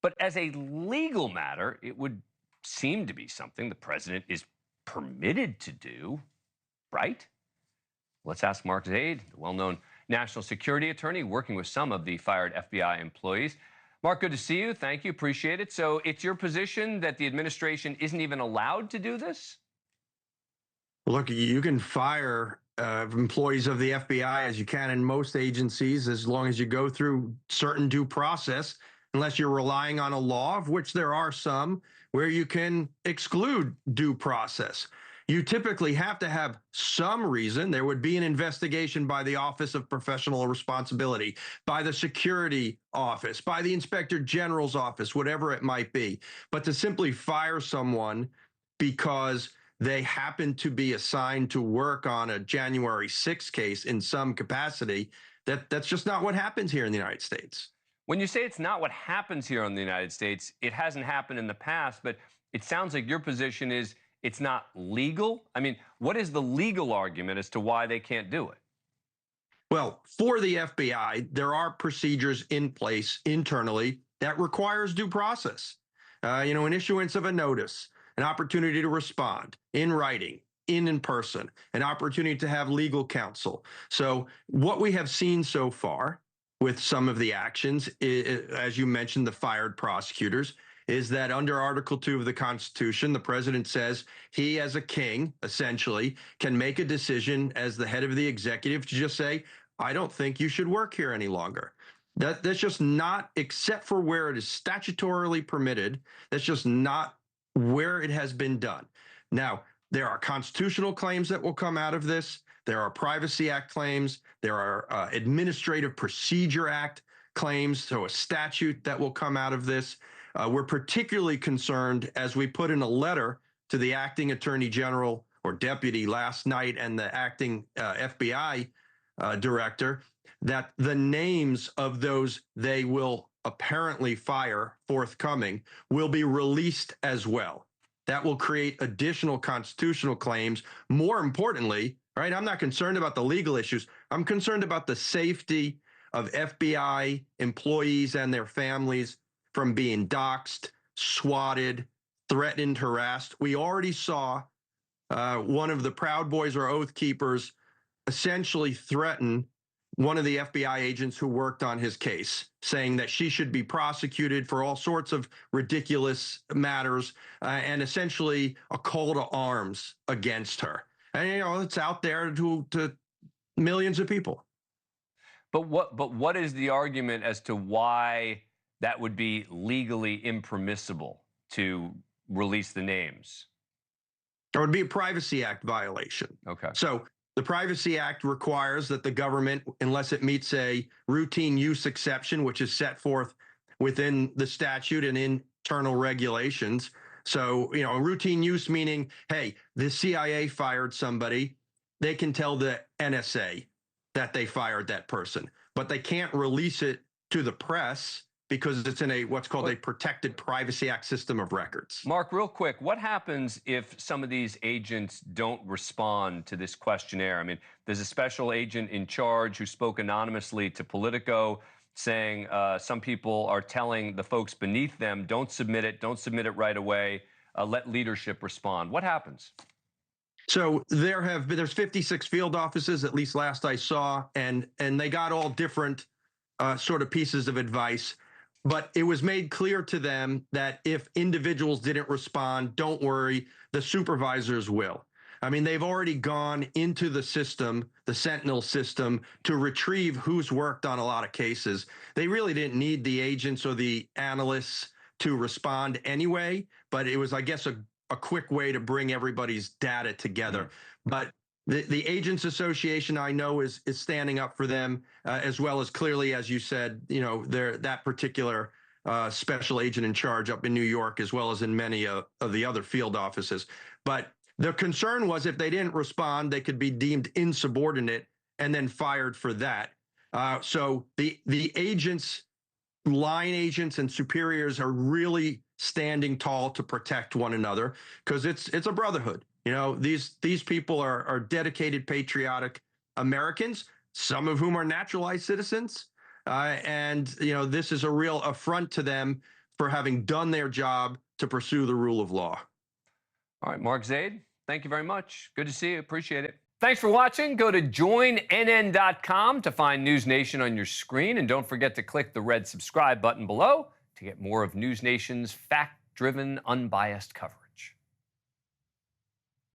But as a legal matter, it would seem to be something the president is permitted to do, right? Let's ask Mark Zaid, the well-known national security attorney working with some of the fired FBI employees. Mark, good to see you. Thank you. Appreciate it. So it's your position that the administration isn't even allowed to do this? Look, you can fire employees of the FBI as you can in most agencies, as long as you go through certain due process, unless you're relying on a law, of which there are some, where you can exclude due process. You typically have to have some reason. There would be an investigation by the Office of Professional Responsibility, by the Security Office, by the Inspector General's office, whatever it might be. But to simply fire someone because they happen to be assigned to work on a January 6th case in some capacity, that's just not what happens here in the United States. When you say it's not what happens here in the United States, it hasn't happened in the past, but it sounds like your position is it's not legal. I mean, what is the legal argument as to why they can't do it? Well, for the FBI, there are procedures in place internally that requires due process. An issuance of a notice, an opportunity to respond in writing, in person, an opportunity to have legal counsel. So what we have seen so far with some of the actions, as you mentioned, the fired prosecutors, is that under Article 2 of the Constitution, the president says he, as a king, essentially, can make a decision as the head of the executive to just say, I don't think you should work here any longer. That's just not, except for where it is statutorily permitted, that's just not where it has been done. Now, there are constitutional claims that will come out of this. There are Privacy Act claims. There are Administrative Procedure Act claims, so a statute that will come out of this. We're particularly concerned, as we put in a letter to the acting attorney general or deputy last night and the acting FBI director, that the names of those they will apparently fire forthcoming will be released as well. That will create additional constitutional claims. More importantly, right, I'm not concerned about the legal issues. I'm concerned about the safety of FBI employees and their families from being doxxed, swatted, threatened, harassed. We already saw one of the Proud Boys or Oath Keepers essentially threaten one of the FBI agents who worked on his case, saying that she should be prosecuted for all sorts of ridiculous matters, and essentially a call to arms against her. And it's out there to millions of people. But what is the argument as to why that would be legally impermissible to release the names? It would be a Privacy Act violation. Okay. So the Privacy Act requires that the government, unless it meets a routine use exception, which is set forth within the statute and internal regulations. So, routine use meaning, hey, the CIA fired somebody, they can tell the NSA that they fired that person, but they can't release it to the press because it's in what's called a protected Privacy Act system of records. Mark, real quick, what happens if some of these agents don't respond to this questionnaire? I mean, there's a special agent in charge who spoke anonymously to Politico saying some people are telling the folks beneath them, don't submit it right away, let leadership respond. What happens? So there's 56 field offices, at least last I saw, and they got all different sort of pieces of advice. But it was made clear to them that if individuals didn't respond, don't worry, the supervisors will. I mean, they've already gone into the system, the Sentinel system, to retrieve who's worked on a lot of cases. They really didn't need the agents or the analysts to respond anyway, but it was, I guess, a quick way to bring everybody's data together. But the Agents Association, I know, is standing up for them, as well as clearly, as you said, that particular special agent in charge up in New York, as well as in many of the other field offices. But the concern was if they didn't respond, they could be deemed insubordinate and then fired for that. So the agents, line agents and superiors are really standing tall to protect one another because it's a brotherhood. These people are dedicated, patriotic Americans, some of whom are naturalized citizens. And this is a real affront to them for having done their job to pursue the rule of law. All right, Mark Zaid, thank you very much. Good to see you. Appreciate it. Thanks for watching. Go to joinnn.com to find NewsNation on your screen. And don't forget to click the red subscribe button below to get more of NewsNation's fact-driven, unbiased coverage.